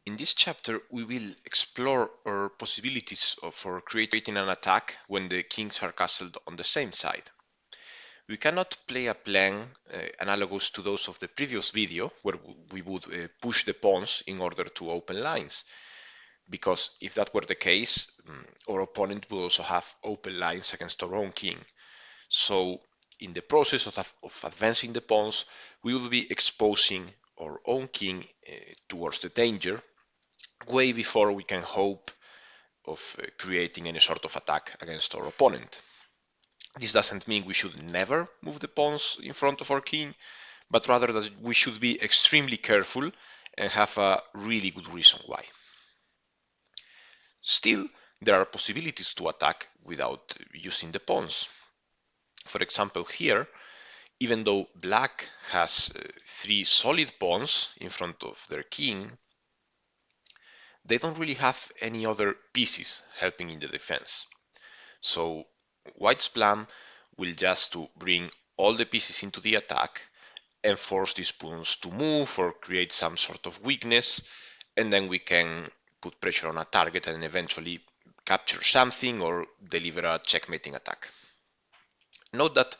In this chapter, we will explore our possibilities for creating an attack when the kings are castled on the same side. We cannot play a plan analogous to those of the previous video, where we would push the pawns in order to open lines, because if that were the case, our opponent would also have open lines against our own king. So in the process of advancing the pawns, we will be exposing our own king towards the danger way before we can hope of creating any sort of attack against our opponent. This doesn't mean we should never move the pawns in front of our king, but rather that we should be extremely careful and have a really good reason why. Still, there are possibilities to attack without using the pawns. For example, here, even though black has 3 solid pawns in front of their king, they don't really have any other pieces helping in the defense. So white's plan will just to bring all the pieces into the attack and force these pawns to move or create some sort of weakness, and then we can put pressure on a target and eventually capture something or deliver a checkmating attack. Note that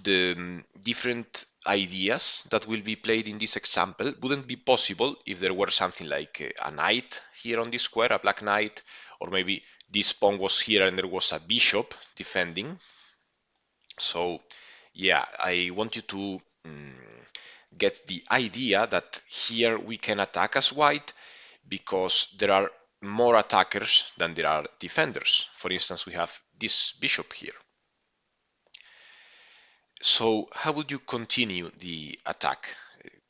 the different ideas that will be played in this example wouldn't be possible if there were something like a knight here on this square, a black knight, or maybe this pawn was here and there was a bishop defending. So yeah, I want you to get the idea that here we can attack as white because there are more attackers than there are defenders. For instance, we have this bishop here. So how would you continue the attack?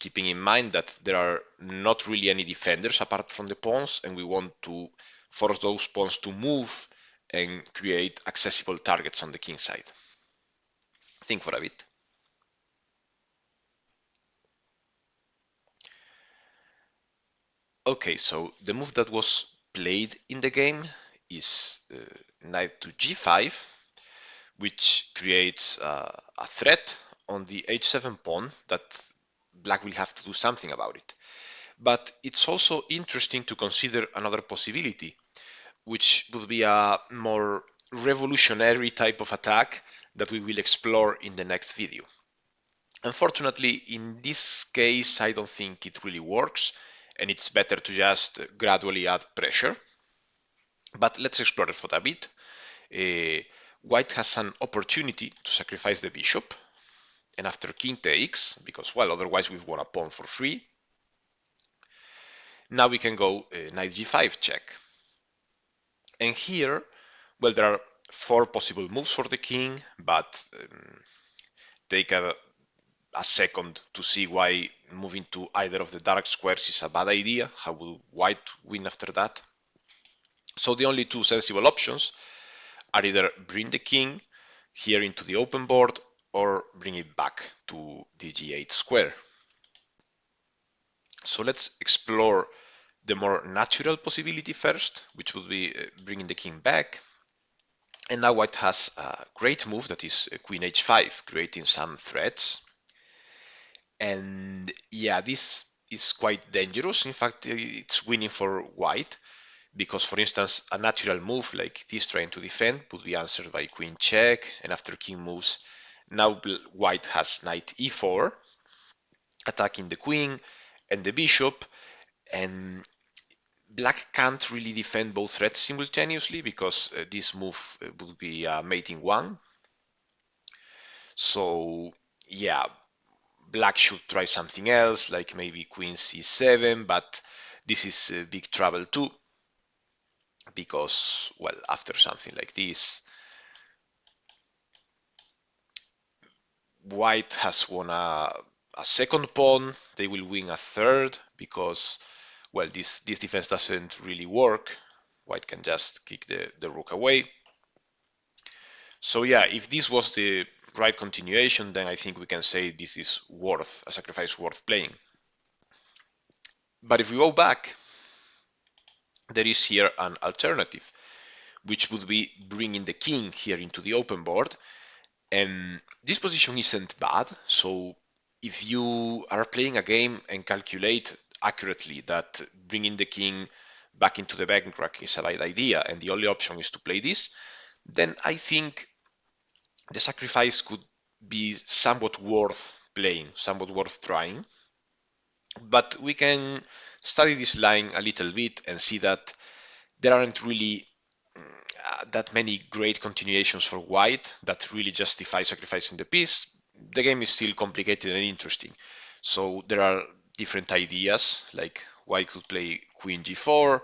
Keeping in mind that there are not really any defenders apart from the pawns, and we want to force those pawns to move and create accessible targets on the king side. Think for a bit. Okay, so the move that was played in the game is knight to g5, which creates a threat on the h7 pawn that black will have to do something about it. But it's also interesting to consider another possibility, which would be a more revolutionary type of attack that we will explore in the next video. Unfortunately, in this case, I don't think it really works, and it's better to just gradually add pressure. But let's explore it for a bit. White has an opportunity to sacrifice the bishop, and after king takes, because, well, otherwise we've won a pawn for free, now we can go knight g5 check. And here, well, there are 4 possible moves for the king, but take a second to see why moving to either of the dark squares is a bad idea. How will white win after that? So the only 2 sensible options are either bring the king here into the open board or bring it back to the g8 square. So let's explore the more natural possibility first, which would be bringing the king back. And now white has a great move that is queen h5, creating some threats. And yeah, this is quite dangerous. In fact, it's winning for white because, for instance, a natural move like this trying to defend would be answered by queen check, and after king moves, now white has knight e4, attacking the queen and the bishop, and black can't really defend both threats simultaneously because this move would be mating 1. So yeah, black should try something else, like maybe queen c7, but this is big trouble too, because, well, after something like this, white has won a second pawn. They will win a third because, well, this defense doesn't really work. White can just kick the rook away. So yeah, if this was the right continuation, then I think we can say this is worth a sacrifice worth playing. But if we go back, there is here an alternative, which would be bringing the king here into the open board. And this position isn't bad. So if you are playing a game and calculate accurately that bringing the king back into the bank rack is a bad idea and the only option is to play this, then I think the sacrifice could be somewhat worth playing, somewhat worth trying. But we can study this line a little bit and see that there aren't really that many great continuations for white that really justify sacrificing the piece. The game is still complicated and interesting. So there are different ideas, like white could play queen g4,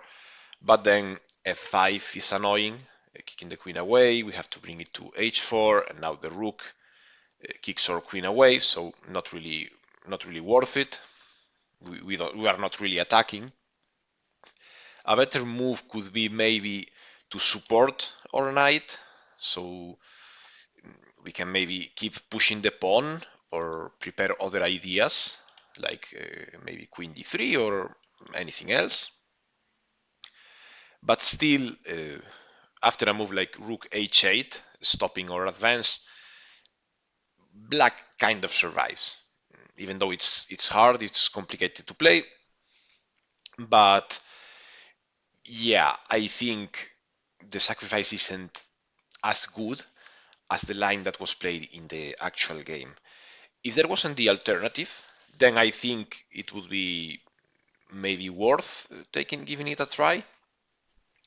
but then f5 is annoying, kicking the queen away. We have to bring it to h4, and now the rook kicks our queen away, so not really worth it. We are not really attacking. A better move could be maybe to support our knight, so we can maybe keep pushing the pawn or prepare other ideas, like maybe queen d3 or anything else. But still, after a move like rook h8, stopping our advance, black kind of survives. Even though it's hard, it's complicated to play. But yeah, I think the sacrifice isn't as good as the line that was played in the actual game. If there wasn't the alternative, then I think it would be maybe worth giving it a try.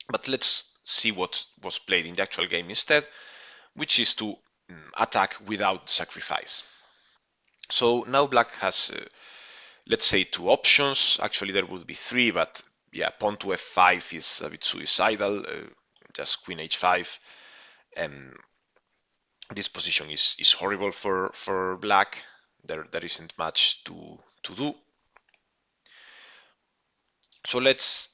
But let's see what was played in the actual game instead, which is to attack without sacrifice. So now black has, let's say, two options. Actually, there would be three, but yeah, pawn to f5 is a bit suicidal. Just queen h5. Um, this position is horrible for black. There isn't much to do. So let's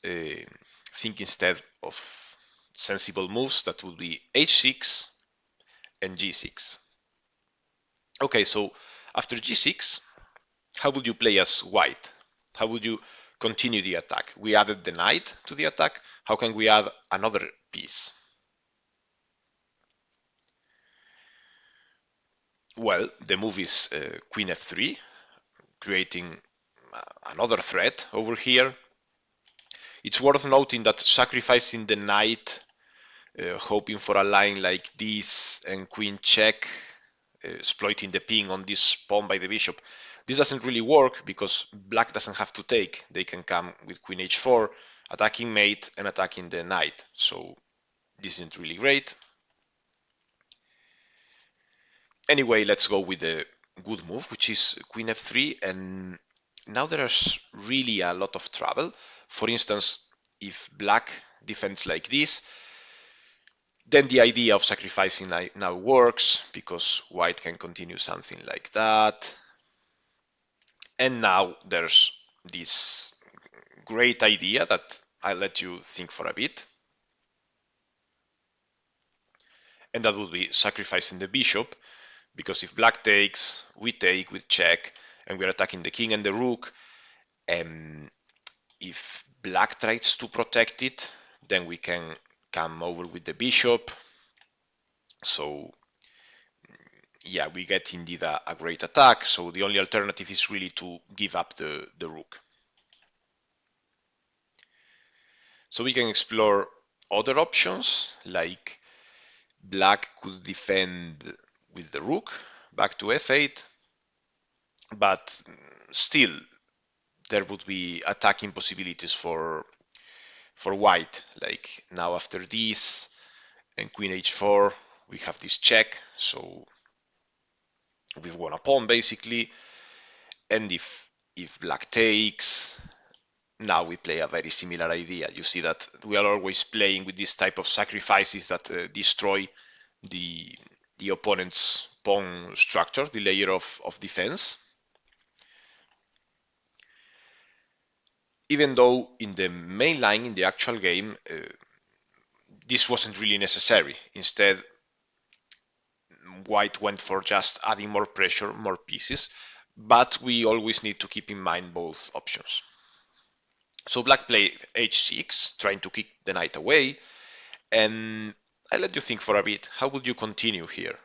think instead of sensible moves that would be h6 and g6. Okay, so after g6, how would you play as white? How would you continue the attack? We added the knight to the attack. How can we add another piece? Well, the move is queen f3, creating another threat over here. It's worth noting that sacrificing the knight, hoping for a line like this, and queen check, exploiting the ping on this pawn by the bishop, this doesn't really work because black doesn't have to take. They can come with queen h4, attacking mate and attacking the knight. So this isn't really great. Anyway, let's go with the good move, which is queen f3. And now there's really a lot of trouble. For instance, if black defends like this, then the idea of sacrificing now works because white can continue something like that. And now there's this great idea that I'll let you think for a bit. And that would be sacrificing the bishop, because if black takes, we take with check, and we're attacking the king and the rook. And if black tries to protect it, then we can come over with the bishop. So yeah, we get indeed a great attack. So the only alternative is really to give up the rook. So we can explore other options, like black could defend with the rook back to f8, but still there would be attacking possibilities for white. Like now after this and queen h4, we have this check, so we've won a pawn basically. And if black takes, now we play a very similar idea. You see that we are always playing with this type of sacrifices that destroy the opponent's pawn structure, the layer of defense. Even though in the main line, in the actual game, this wasn't really necessary. Instead, white went for just adding more pressure, more pieces, but we always need to keep in mind both options. So black played h6, trying to kick the knight away, and I let you think for a bit. How would you continue here?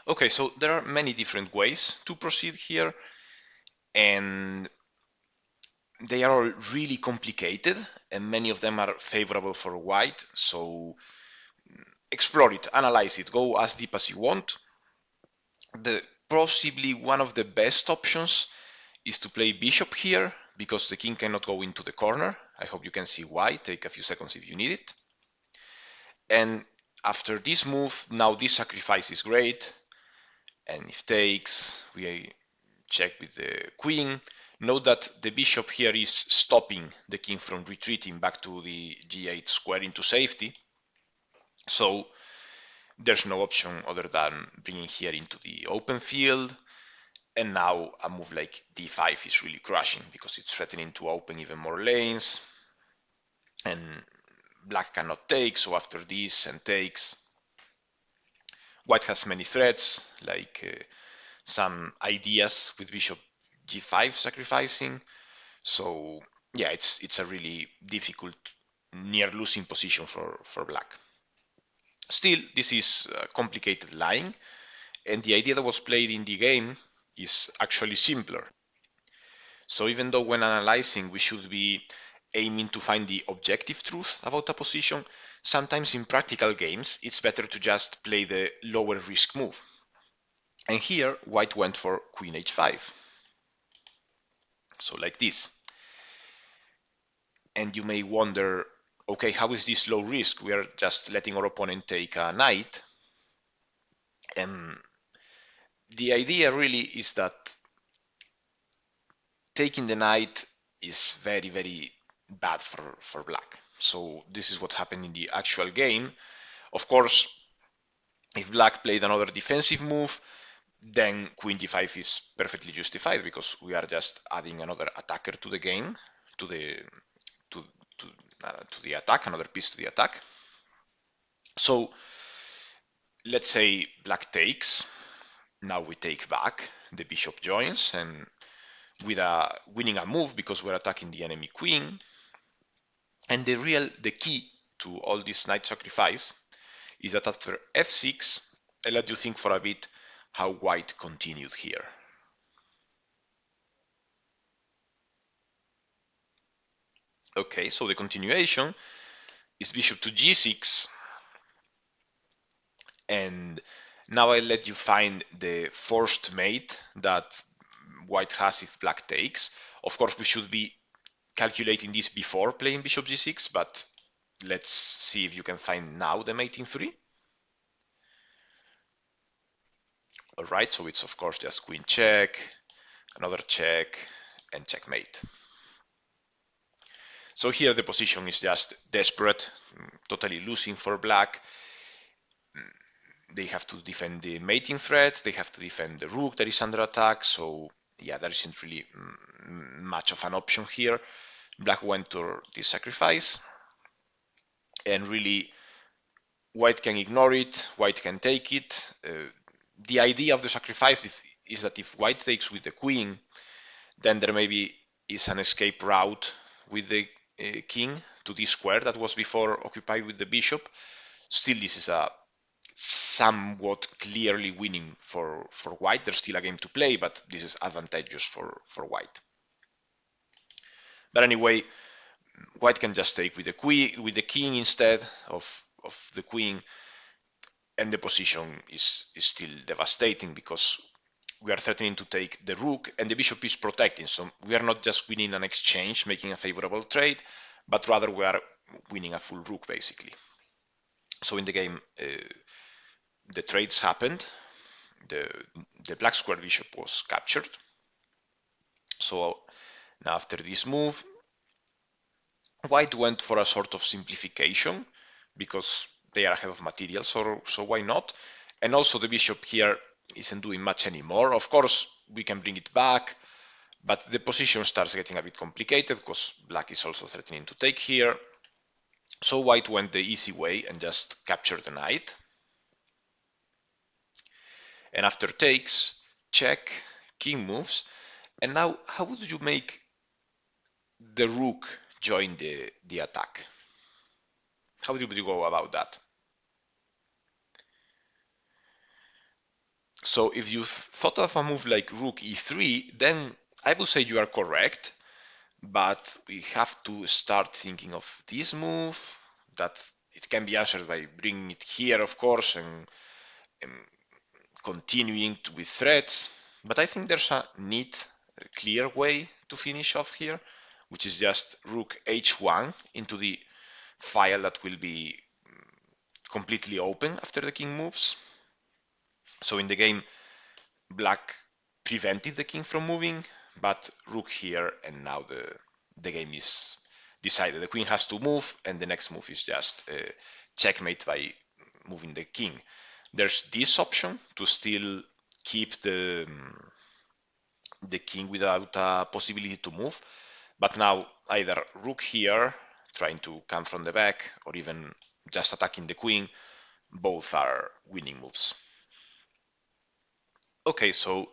Okay, so there are many different ways to proceed here. and they are all really complicated, and many of them are favorable for white. So explore it, analyze it, go as deep as you want. The possibly one of the best options is to play bishop here, because the king cannot go into the corner. I hope you can see why. Take a few seconds if you need it. And after this move, now this sacrifice is great. And if takes, we check with the queen. Note that the bishop here is stopping the king from retreating back to the g8 square into safety. So there's no option other than bringing here into the open field. And now a move like d5 is really crushing, because it's threatening to open even more lanes. And black cannot take, so after this and takes, white has many threats, like some ideas with bishop g5 sacrificing. So yeah, it's a really difficult, near losing position for black. Still, this is a complicated line, and the idea that was played in the game is actually simpler. So even though when analyzing we should be aiming to find the objective truth about a position, sometimes in practical games it's better to just play the lower risk move. And here white went for queen h5. So like this. And you may wonder, okay, how is this low risk? We are just letting our opponent take a knight. And the idea really is that taking the knight is very, very bad for black. So this is what happened in the actual game. Of course, if black played another defensive move, then queen d5 is perfectly justified, because we are just adding another attacker to the game, to the to to the attack, another piece to the attack. So let's say black takes. Now we take back. The bishop joins, and with winning a move because we're attacking the enemy queen. And the key to all this knight sacrifice is that after f6, I let you think for a bit how white continued here. Okay, so the continuation is bishop to g6, and now I let you find the forced mate that white has if black takes. Of course, we should be calculating this before playing bishop g6, but let's see if you can find now the mate in 3. All right, so it's of course just queen check, another check, and checkmate. So here the position is just desperate, totally losing for black. They have to defend the mating threat, they have to defend the rook that is under attack, so yeah, there isn't really much of an option here. Black went to this sacrifice, and really white can ignore it, white can take it. The idea of the sacrifice is that if white takes with the queen, then there maybe is an escape route with the king to this square that was before occupied with the bishop. Still, this is a somewhat clearly winning for white. There's still a game to play, but this is advantageous for white. But anyway, white can just take with the king instead of the queen, and the position is still devastating, because we are threatening to take the rook, and the bishop is protecting. So we are not just winning an exchange, making a favorable trade, but rather we are winning a full rook, basically. So in the game, the trades happened. The black square bishop was captured. So now after this move, white went for a sort of simplification, because they are ahead of material, so why not? And also the bishop here isn't doing much anymore. Of course, we can bring it back, but the position starts getting a bit complicated, because black is also threatening to take here. So white went the easy way and just captured the knight. And after takes, check, king moves. And now, how would you make the rook join the attack? How would you go about that? So if you thought of a move like rook e3, then I would say you are correct, but we have to start thinking of this move, that it can be answered by bringing it here, of course, and continuing with threats. But I think there's a neat, clear way to finish off here, which is just rook h1 into the file that will be completely open after the king moves. So in the game, black prevented the king from moving, but rook here, and now the game is decided. The queen has to move, and the next move is just checkmate by moving the king. There's this option to still keep the king without a possibility to move, but now either rook here, trying to come from the back, or even just attacking the queen, both are winning moves. Okay, so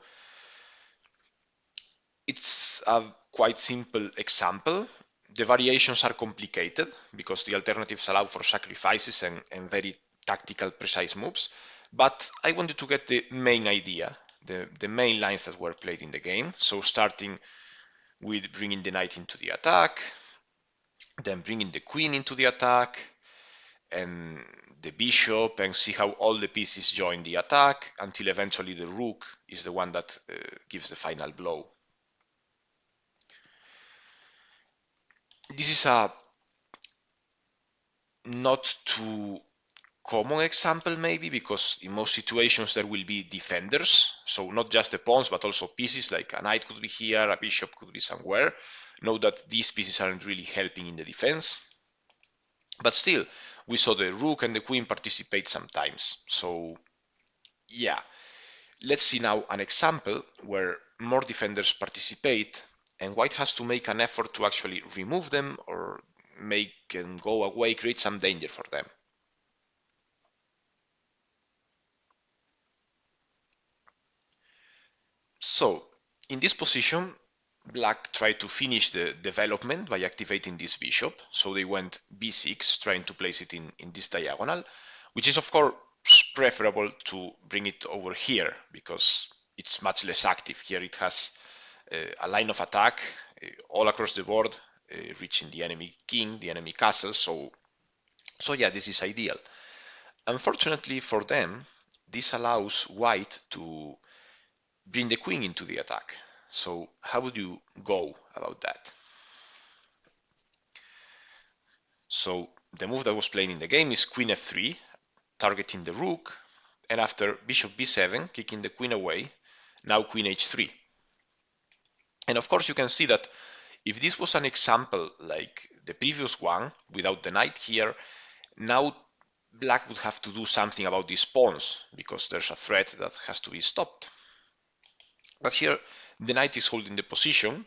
it's a quite simple example. The variations are complicated because the alternatives allow for sacrifices and very tactical, precise moves. But I wanted to get the main idea, the main lines that were played in the game. So starting with bringing the knight into the attack, then bringing the queen into the attack, and the bishop, and see how all the pieces join the attack until eventually the rook is the one that gives the final blow. This is a not too common example maybe, because in most situations there will be defenders, so not just the pawns but also pieces, like a knight could be here, a bishop could be somewhere. Note that these pieces aren't really helping in the defense, but still we saw the rook and the queen participate sometimes. So yeah, let's see now an example where more defenders participate and white has to make an effort to actually remove them or make them go away, create some danger for them. So in this position, black tried to finish the development by activating this bishop. So they went b6, trying to place it in this diagonal, which is of course preferable to bring it over here because it's much less active. Here it has a line of attack all across the board, reaching the enemy king, the enemy castle. So yeah, this is ideal. Unfortunately for them, this allows white to bring the queen into the attack. So how would you go about that? So the move that was played in the game is queen f3, targeting the rook, and after bishop b7, kicking the queen away, now queen h3. And of course you can see that if this was an example like the previous one, without the knight here, now black would have to do something about these pawns, because there's a threat that has to be stopped. But here the knight is holding the position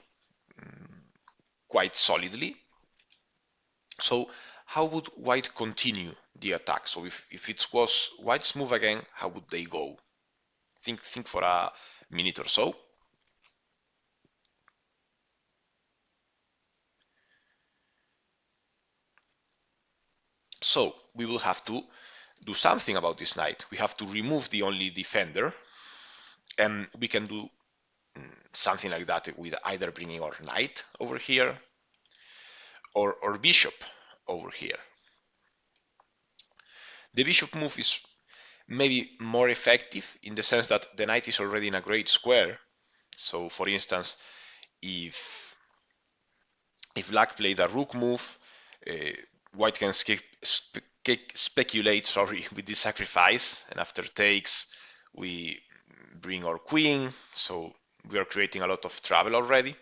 quite solidly. So how would white continue the attack? So if it was white's move again, how would they go? Think for a minute or so. So we will have to do something about this knight. We have to remove the only defender, and we can do something like that with either bringing our knight over here or bishop over here. The bishop move is maybe more effective in the sense that the knight is already in a great square. So for instance, if black played a rook move, uh, white can speculate, sorry, with this sacrifice, and after takes we bring our queen, so we are creating a lot of trouble already.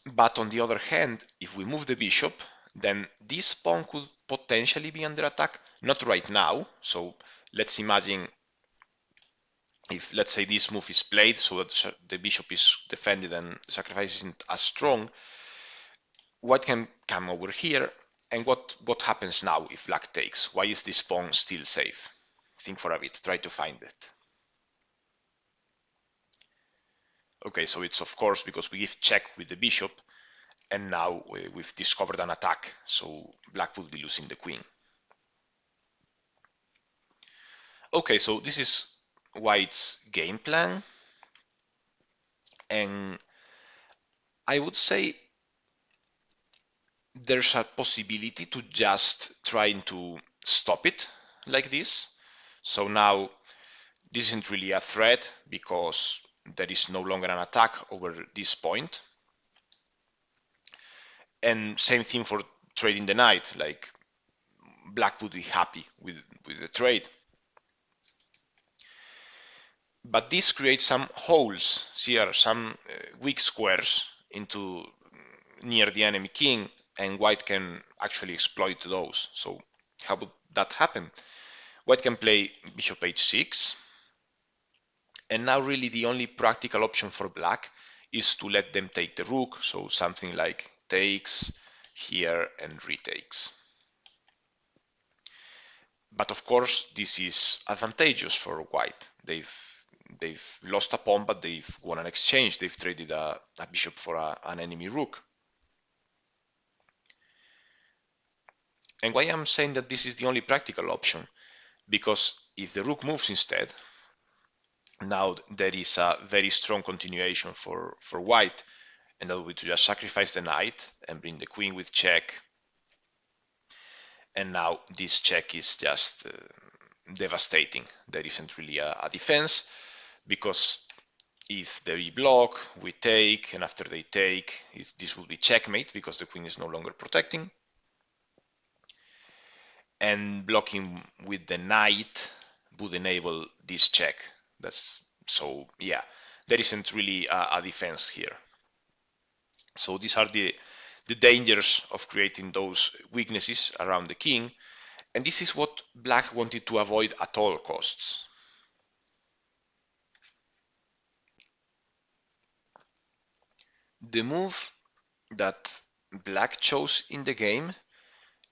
But on the other hand, if we move the bishop, then this pawn could potentially be under attack, not right now. So let's imagine if, let's say, this move is played so that the bishop is defended and the sacrifice isn't as strong, white can come over here. And what happens now if black takes? Why is this pawn still safe? Think for a bit, try to find it. Okay, so it's of course because we give check with the bishop, and now we've discovered an attack, so black would be losing the queen. Okay, so this is white's game plan, and I would say there's a possibility to just trying to stop it like this. So now this isn't really a threat because there is no longer an attack over this point. And same thing for trading the knight, like black would be happy with the trade. But this creates some holes here, some weak squares into near the enemy king, and white can actually exploit those. So how would that happen? White can play bishop h6, and now really the only practical option for black is to let them take the rook, so something like takes here and retakes. But of course this is advantageous for white. They've lost a pawn, but they've won an exchange. They've traded a bishop for an enemy rook. And why I'm saying that this is the only practical option? Because if the rook moves instead, now there is a very strong continuation for white, and that would be to just sacrifice the knight and bring the queen with check. And now this check is just devastating. There isn't really a defense, because if they block, we take, and after they take, this will be checkmate because the queen is no longer protecting. And blocking with the knight would enable this check. So yeah, there isn't really a defense here. So these are the dangers of creating those weaknesses around the king, and this is what black wanted to avoid at all costs. The move that black chose in the game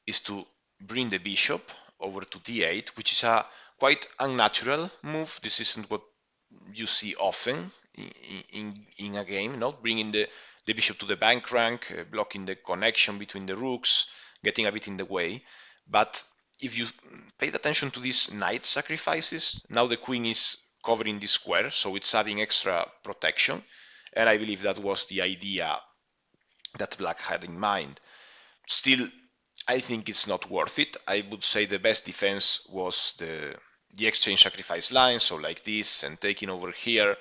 is to bring the bishop over to d8, which is a quite unnatural move. This isn't what you see often in a game, not bringing the bishop to the bank rank, blocking the connection between the rooks, getting a bit in the way. But if you paid attention to these knight sacrifices, now the queen is covering this square, so it's adding extra protection, and I believe that was the idea that black had in mind. Still, I think it's not worth it. I would say the best defense was the exchange sacrifice line, so like this, and taking over here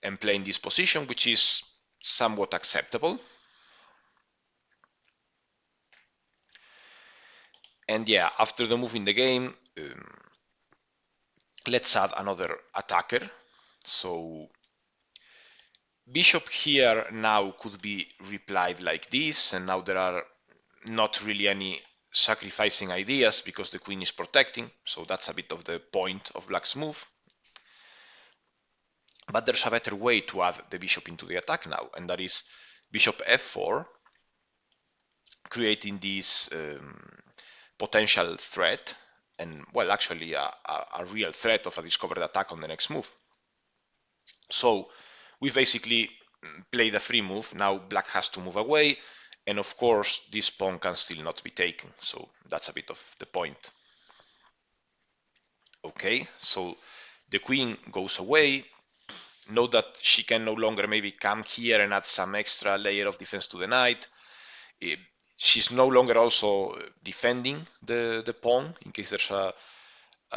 and playing this position, which is somewhat acceptable. And yeah, after the move in the game, let's add another attacker. So bishop here now could be replied like this, and now there are not really any sacrificing ideas because the queen is protecting, so that's a bit of the point of black's move. But there's a better way to add the bishop into the attack now, and that is bishop f4, creating this potential threat, and well, actually a real threat of a discovered attack on the next move. So we've basically played a free move. Now black has to move away, and of course this pawn can still not be taken, so that's a bit of the point. Okay, so the queen goes away. Note that she can no longer maybe come here and add some extra layer of defense to the knight. She's no longer also defending the pawn in case there's a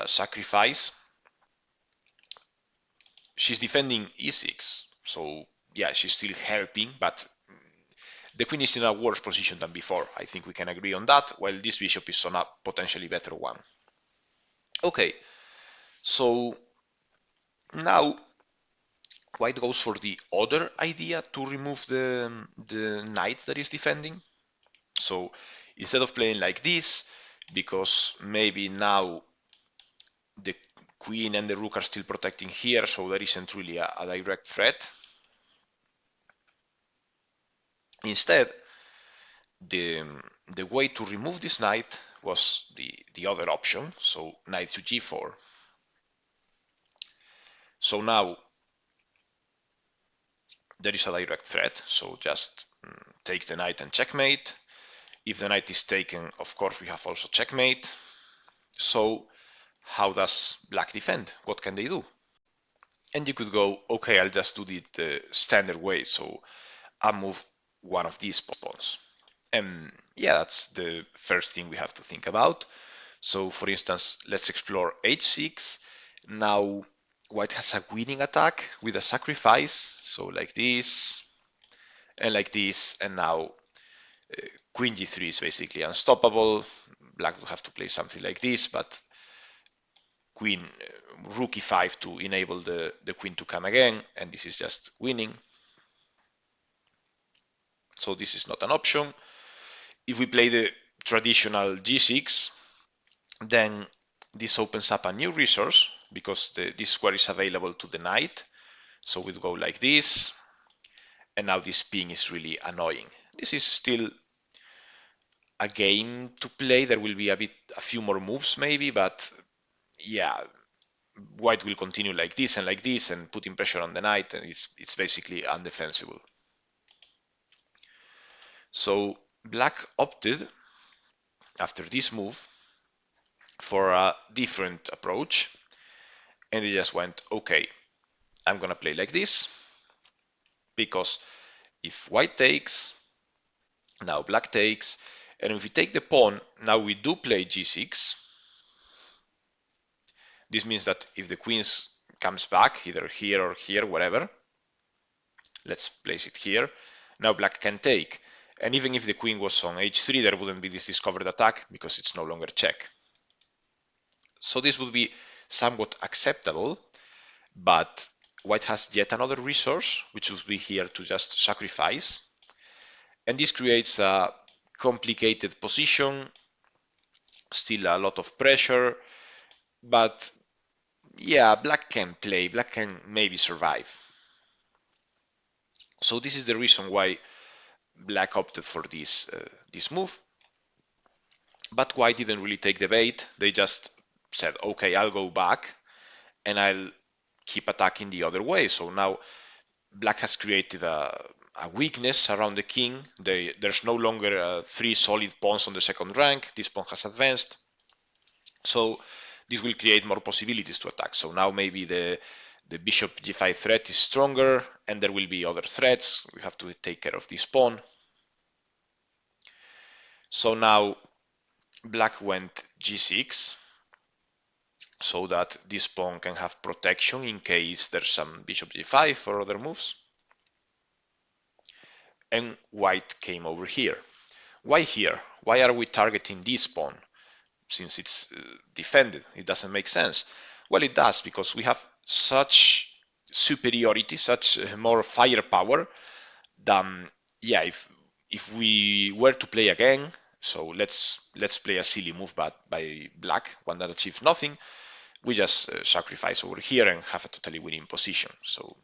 sacrifice. She's defending e6, so yeah, she's still helping, but the queen is in a worse position than before. I think we can agree on that, while this bishop is on a potentially better one. Okay, so now white goes for the other idea to remove the knight that is defending. So instead of playing like this, because maybe now the queen and the rook are still protecting here, so there isn't really a direct threat. Instead, the way to remove this knight was the other option, so knight to g4. So now there is a direct threat, so just take the knight and checkmate. If the knight is taken, of course, we have also checkmate. So how does black defend? What can they do? And you could go, okay, I'll just do it the standard way. So I'll move one of these pawns. And yeah, that's the first thing we have to think about. So for instance, let's explore h6. Now white has a winning attack with a sacrifice. So like this and like this. And now queen g3 is basically unstoppable. Black will have to play something like this, but queen rook e5 to enable the queen to come again. And this is just winning. So this is not an option. If we play the traditional g6, then this opens up a new resource because this square is available to the knight. So we'll go like this, and now this ping is really annoying. This is still a game to play. There will be a few more moves maybe, but yeah, white will continue like this and putting pressure on the knight, and it's basically undefensible. So black opted after this move for a different approach, and he just went, okay, I'm gonna play like this, because if white takes, now black takes, and if we take the pawn, now we do play g6. This means that if the queen comes back, either here or here, whatever, let's place it here, now black can take. And even if the queen was on h3, there wouldn't be this discovered attack because it's no longer check. So this would be somewhat acceptable, but white has yet another resource, which would be here to just sacrifice. And this creates a complicated position, still a lot of pressure, but yeah, black can play, black can maybe survive. So this is the reason why black opted for this move. But white didn't really take the bait. They just said, okay, I'll go back and I'll keep attacking the other way. So now black has created a weakness around the king. There's no longer three solid pawns on the second rank. This pawn has advanced. So this will create more possibilities to attack. So now maybe the bishop g5 threat is stronger, and there will be other threats. We have to take care of this pawn. So now black went g6, so that this pawn can have protection in case there's some bishop g5 or other moves. And white came over here. Why here? Why are we targeting this pawn? Since it's defended, it doesn't make sense. Well, it does, because we have such superiority, such more firepower, than, yeah, if we were to play again, so let's play a silly move by black, one that achieves nothing. We just sacrifice over here and have a totally winning position. So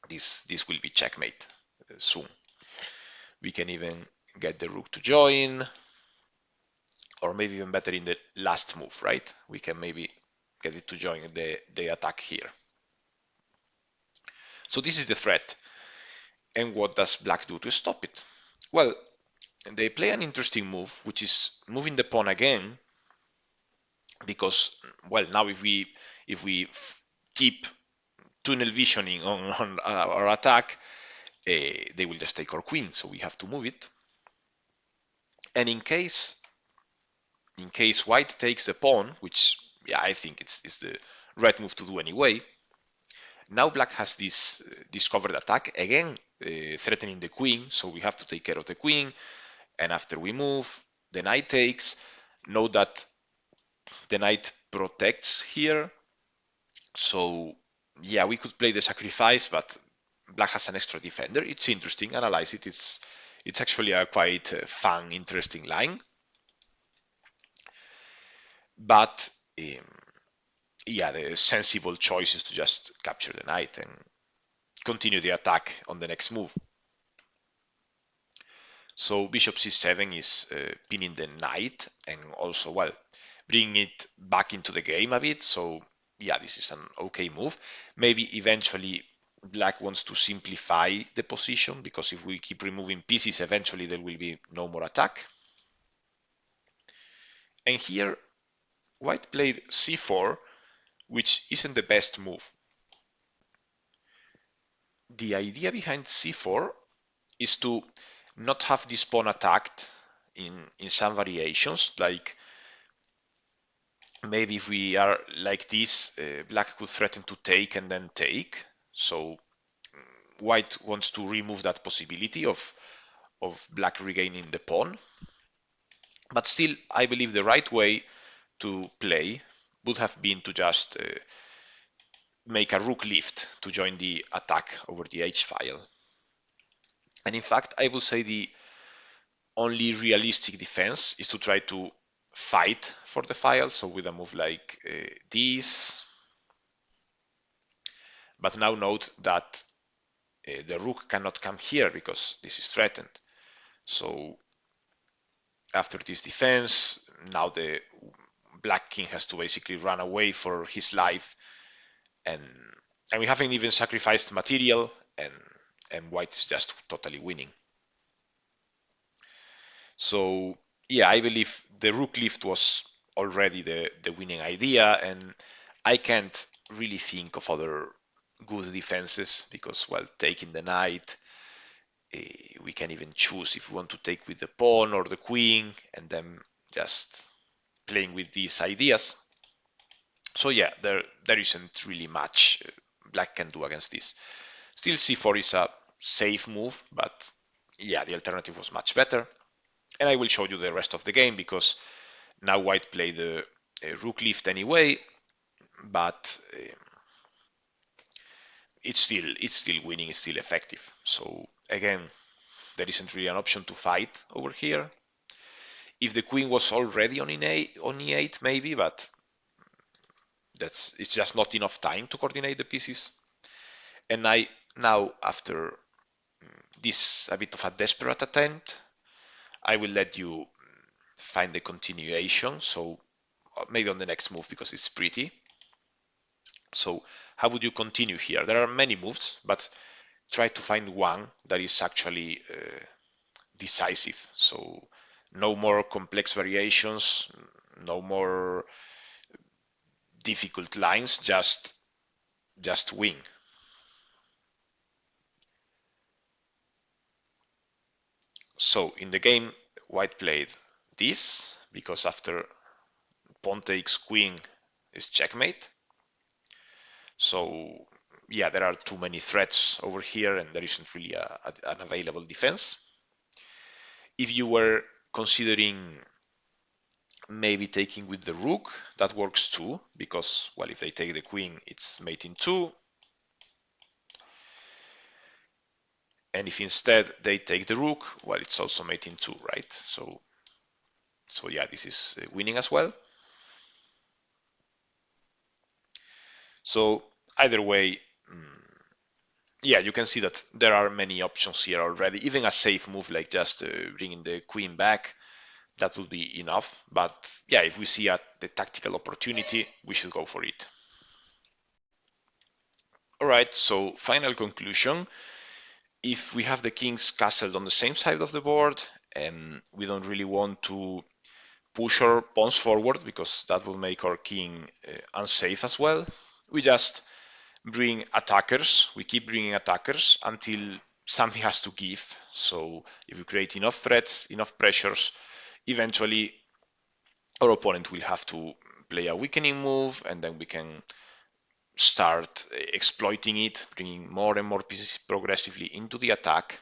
this will be checkmate soon. We can even get the rook to join, or maybe even better in the last move, right? We can maybe get it to join the attack here. So this is the threat. And what does black do to stop it? Well, they play an interesting move, which is moving the pawn again, because, well, now if we keep tunnel visioning on our attack, they will just take our queen, so we have to move it. And in case white takes the pawn, which, yeah, I think it's the right move to do anyway, now black has this discovered attack, again threatening the queen, so we have to take care of the queen. And after we move, the knight takes. Note that the knight protects here, so yeah, we could play the sacrifice, but black has an extra defender. It's interesting, analyze it. It's actually a quite fun, interesting line. But yeah, the sensible choice is to just capture the knight and continue the attack on the next move. So bishop c7 is pinning the knight, and also, well, bringing it back into the game a bit. So yeah, this is an okay move. Maybe eventually black wants to simplify the position, because if we keep removing pieces, eventually there will be no more attack. And here white played c4, which isn't the best move. the idea behind c4 is to not have this pawn attacked in some variations, like maybe if we are like this, black could threaten to take and then take. So white wants to remove that possibility of black regaining the pawn. But still, I believe the right way to play would have been to just make a rook lift to join the attack over the h-file. And in fact, I would say the only realistic defense is to try to fight for the file. So with a move like this. But now note that the rook cannot come here because this is threatened. So after this defense, now the black king has to basically run away for his life, and we haven't even sacrificed material, and white is just totally winning. So yeah, I believe the rook lift was already the winning idea, and I can't really think of other good defenses because, well, taking the knight, we can even choose if we want to take with the pawn or the queen, and then just playing with these ideas. So yeah, there isn't really much black can do against this. Still, c4 is a safe move, but yeah, the alternative was much better. And I will show you the rest of the game because now white played the rook lift anyway, but it's still winning, it's still effective. So again, there isn't really an option to fight over here. If the queen was already on e8 maybe, but it's just not enough time to coordinate the pieces. And now after this a bit of a desperate attempt, I will let you find the continuation. So maybe on the next move because it's pretty. So how would you continue here? There are many moves, but try to find one that is actually decisive. So no more complex variations, no more difficult lines, just win. So in the game, white played this because after pawn takes queen is checkmate. So yeah, there are too many threats over here and there isn't really an available defense. If you were considering maybe taking with the rook, that works too, because, well, if they take the queen, it's mate in two. And if instead they take the rook, well, it's also mate in two, right? So yeah, this is winning as well. So either way, yeah, you can see that there are many options here already. Even a safe move like just bringing the queen back, that would be enough. But yeah, if we see the tactical opportunity, we should go for it. All right, so final conclusion. If we have the king's castle on the same side of the board, and we don't really want to push our pawns forward because that will make our king unsafe as well, we just bring attackers. We keep bringing attackers until something has to give. So if we create enough threats, enough pressures, eventually our opponent will have to play a weakening move, and then we can start exploiting it, bringing more and more pieces progressively into the attack.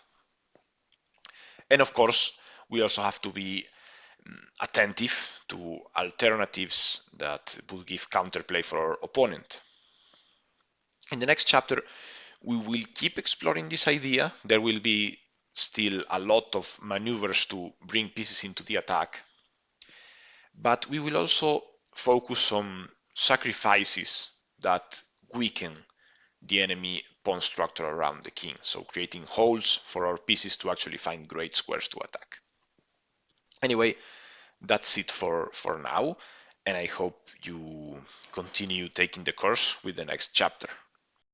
And of course, we also have to be attentive to alternatives that will give counterplay for our opponent. In the next chapter, we will keep exploring this idea. There will be still a lot of maneuvers to bring pieces into the attack, but we will also focus on sacrifices that weaken the enemy pawn structure around the king, so creating holes for our pieces to actually find great squares to attack. Anyway, that's it for now, and I hope you continue taking the course with the next chapter.